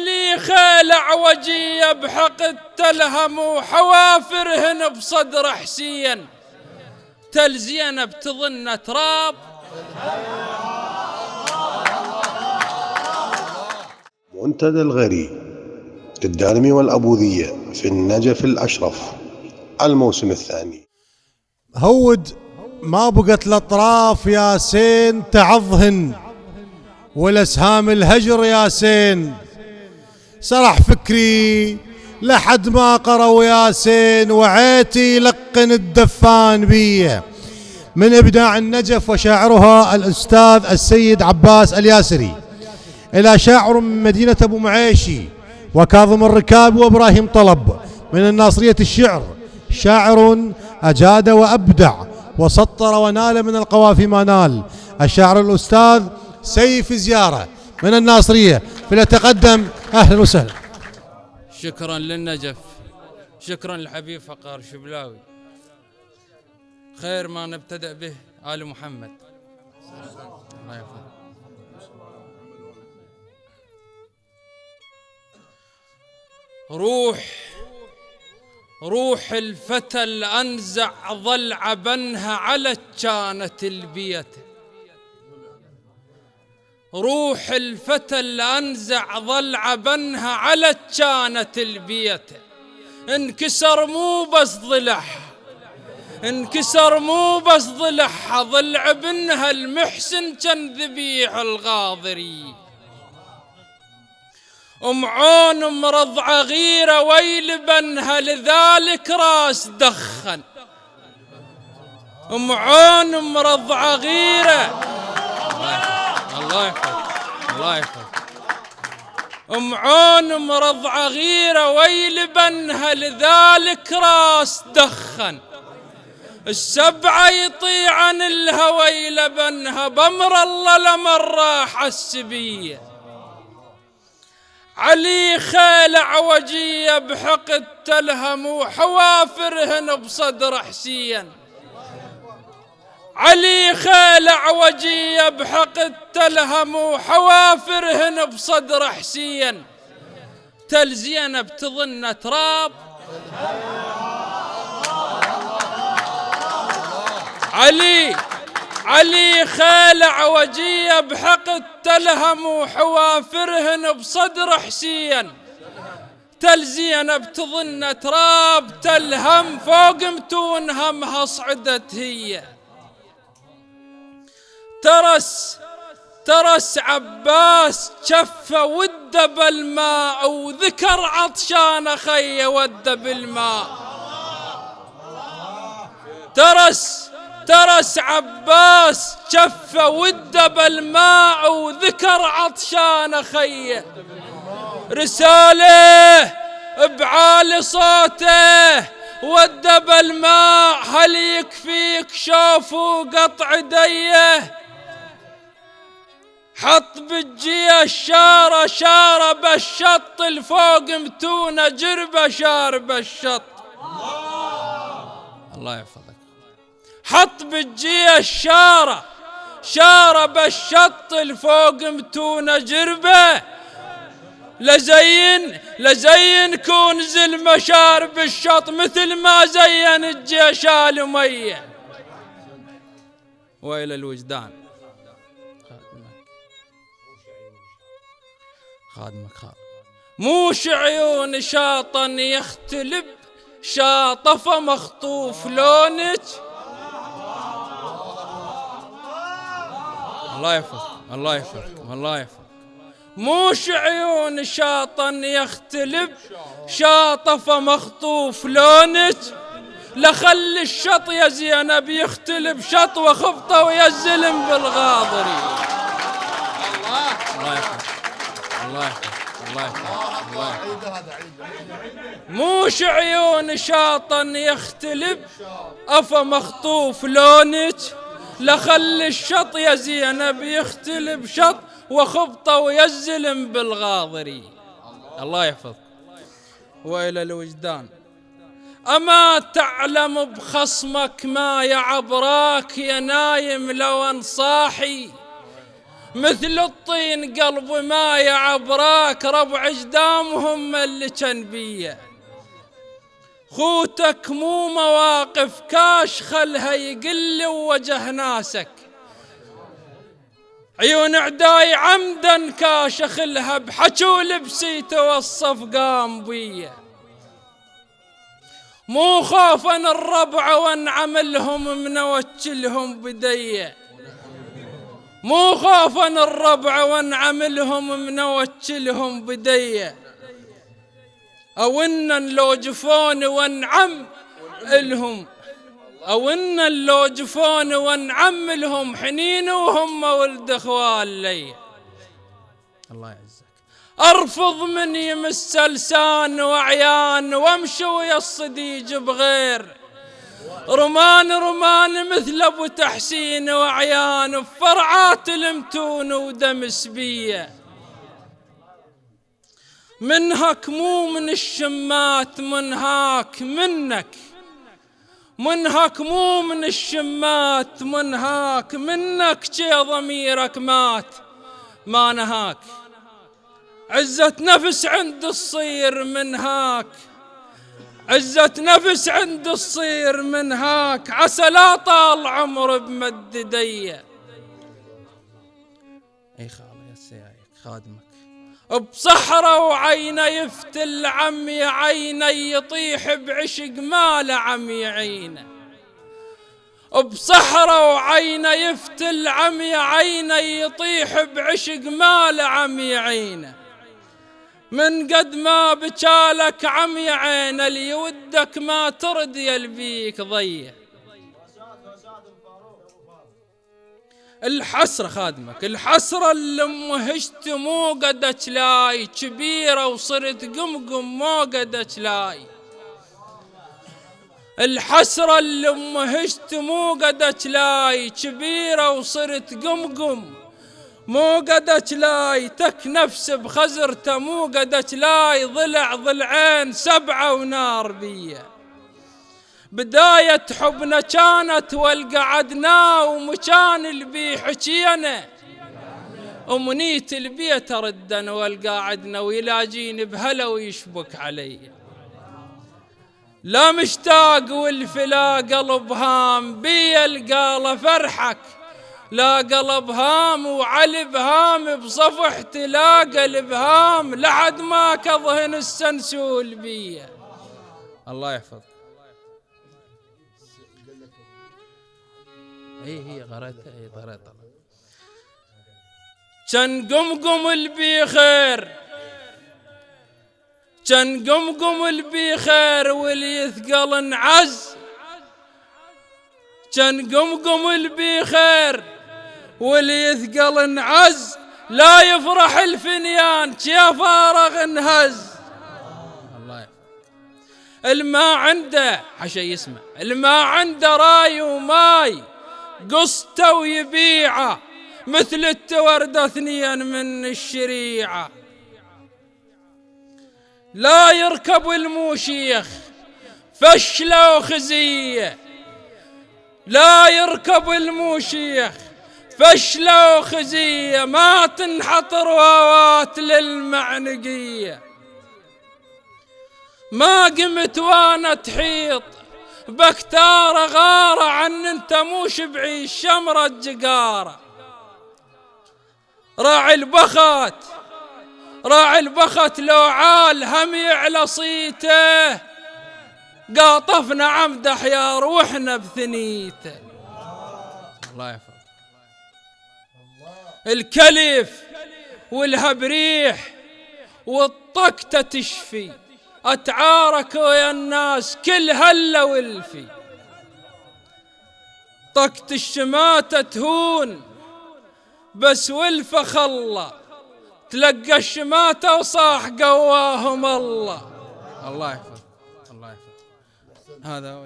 علي خيل عوجية بحقد تلهم وحوافرهن بصدر حسين، تل زينب تظن تراب. منتدى الغري للدارمي والأبوذية في النجف الأشرف الموسم الثاني. هود ما بقت الأطراف يا سين تعظهن، والأسهام الهجر يا سين سرح فكري لحد ما قروا ياسين، وعيتي لقن الدفان بيه. من إبداع النجف وشاعرها الأستاذ السيد عباس الياسري، إلى شاعر من مدينة أبو معيشي وكاظم الركاب وإبراهيم طلب. من الناصرية الشعر شاعر أجاد وأبدع وسطر ونال من القوافي ما نال، الشاعر الأستاذ سيف زيارة من الناصرية، فليتقدم. أهلا وسهلا. شكرا للنجف، شكرا للحبيب فقار شبلاوي. خير ما نبتدأ به آل محمد. الله يحفظك. روح الفتى الأنزع ضلع بنها على كانت البيت. روح الفتى الأنزع ضلع بنها على كانت البيت. انكسر مو بس ضلعها، انكسر مو بس ضلعها، ضلع بنها المحسن كان ذبيح الغاضري. عون مرضعة غيرة ويل بنها لذلك راس دخن. عون مرضعة غيرة. الله يحفظك الله يحفظك. عون مرضعة غيرة ويل بنها لذلك راس دخن. السبعة يطيع عن الهوى لبنها، بأمر الله لمن راح السبية. علي خيل عوجية بحقد تلهم وحوافرهن بصدر حسين. علي خيل عوجية بحقد تلهم وحوافرهن بصدر حسين، تل زينب تظن تراب. علي خيل عوجية بحقد تلهم وحوافرهن بصدر حسين، تل زينب تظن تراب. تلهم فوق متون همها صعدت هي. ترس عباس شفه وده بالماء، وذكر عطشان خيه وده بالماء. ترس عباس شفه وده بالماء، وذكر عطشان خيه. رساله بعالي صوته وده بالماء، هل يكفيك شوفوا قطع ديه. حط بالجيه الشارة شارة بالشط، الفوق متونة جربة شارب الشط. الله يحفظك. حط بالجيه الشارة شارة بالشط، الفوق متونة جربة. لزين كونز المشارب الشط، مثل ما زين الجيش آل أمية. وإلى الوجدان خادمك موش عيون شاطا يختلب، شاطف مخطوف لونك. الله يحفظك الله يحفظك الله يحفظك. موش عيون شاطا يختلب، شاطف مخطوف لونك. لخل الشط يا زينب يختلب شط، وخبطه ويزلم بالغاضري. الله يحفظك الله يحفظك الله يحفظك الله يحفظك. موش عيون شاطا يختلب، أفا مخطوف لونك. لخل الشط يا زينب يختلب شط، وخبطه ويزلم بالغاضري. الله يحفظك. وإلى الوجدان أما تعلم بخصمك ما يعبراك، يا نايم لو انصاحي. مثل الطين قلب ما يعبراك ربع اجدامهم اللي كان بيه. خوتك مو مواقف كاش خلها يقل وجه ناسك، عيون عداي عمدا كاش خلها بحكي ولبسي توصف قام بيه. مو خوفا الربع وانعملهم منوكلهم بديه، مو خوفا الربع وانعملهم منوكلهم بديه. او ان لو جفون وانعم لهم، او ان لو جفون وانعم لهم حنين وهم ولد اخوال لي. الله يعزك. ارفض من يمس لسان وعيان وامشي ويا الصديج بغير رمان رمان مثل ابو تحسين وعيان بفرعات المتون ودمس بيه. منهك مو من الشمات منهاك منك، منهك مو من الشمات منهاك منك، شي ضميرك مات ما نهاك. عزة نفس عند الصير منهاك، عزة نفس عند الصير منهاك، عسى لا طال عمر بمد ديه. اي خالي يا سيايك خادمك بصحرة وعينه يفتل عمي عينه يطيح بعشق ما لعمي عينه. بصحرة وعينه يفتل عمي عينه يطيح بعشق ما لعمي عينه. من قد ما بجالك عمي عينه اللي ودك ما ترد يلبيك ضيه. الحسرة خادمك الحسرة اللي مهجت مو قد تلاي كبيرة وصرت قمقم مو قد تلاي. الحسرة اللي مهجت مو قد تلاي كبيرة وصرت قمقم مو قد تلاي. تك نفس بخزرته مو قد تلاي ضلع ضلعين سبعة ونار بيه. بداية حبنا كانت والقعدنا ومكان البي حكينا ومنيت البيت ردنا والقاعدنا ويلاجيني بهلا ويشبك علي. لا مشتاق والفلا قلب هام بي القاله فرحك، لا قلب هام وعلي بهام بصفحتي لا قلب هام لحد ما كظهن السنسول بيه. الله يحفظ. هي غرتها هي غرتها. كان قمقم البي خير، كان قمقم البي خير واللي يثقل انعز. كان قمقم البي خير واللي يثقل انعز. لا يفرح الفنيان كيف فارغ انهز. الله يحفظ. الماء عنده حشي يسمع، الماء عنده راي وماي قصته ويبيعه مثل التوردة اثنين من الشريعة. لا يركب الموشيخ فشلة وخزية، لا يركب الموشيخ فشلة وخزية ما تنحط رواوات للمعنقية. ما قمت وانا تحيط بكتارة غارة عن انت مو شبعي الشمرة الجقارة. راعي البخت راعي البخت لو عال هم يعلى صيته قاطفنا عمد حيار واحنا بثنيته. الله يحفظ. الكلف والهبريح والطقتة تشفي أتعارك ويا الناس كل هلا والفي. طقة الشماتة تهون بس والفة خلّة تلقى الشماتة وصاح قواهم الله. الله يحفظ. الله يحفظ. هذا هو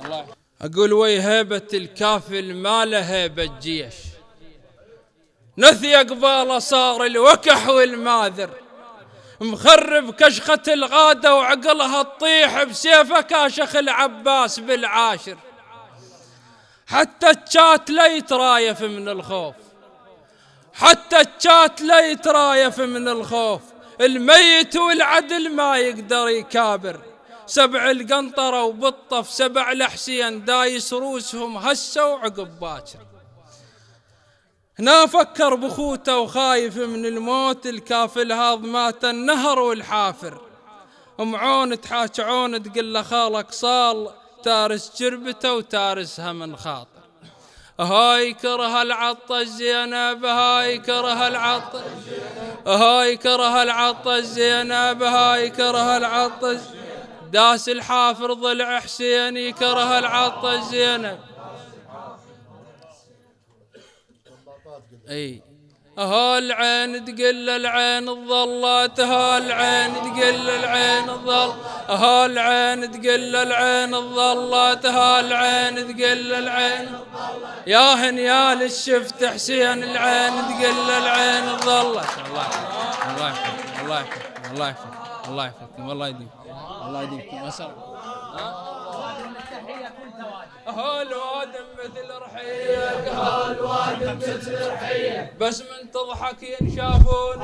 الله. أقول وي هيبة الكافل ما له هيبة جيش، نثي قباله صار الوكح والماذر مخرب كشخة الغادة وعقلها تطيح بسيفه كاشخ العباس بالعاشر. حتى الشات لا يترايف من الخوف حتى الجات لا يترايف من الخوف، الميت والعدل ما يقدر يكابر. 7 القنطرة وبالطف 7 الحسين دايس روسهم هسه وعقب باكر. هنا فكر بخوته وخايف من الموت، الكافل هاض مات النهر والحافر. ام عون تحاك عون تقول له خالك صال تارس جربته وتارسها من خاطر. هاي كره العطة الزينب، هاي كره العطة، هاي كره العطة الزينب، هاي كره العطة. داس الحافر ضلع حسين يكره العطة الزينب. اي العين تقل العين الظلات، العين تقل العين الظل، العين تقل العين الظلات، العين تقل العين. يا هنيال الشفت حسين العين تقل العين الظلات. الله يحفظك الله يحفظك الله يحفظك الله يحفظكم الله يديم الله يديمكم يا سلام. الوادم مثل رحيق، الوادم مثل رحيق، بس من تضحك ينشافون.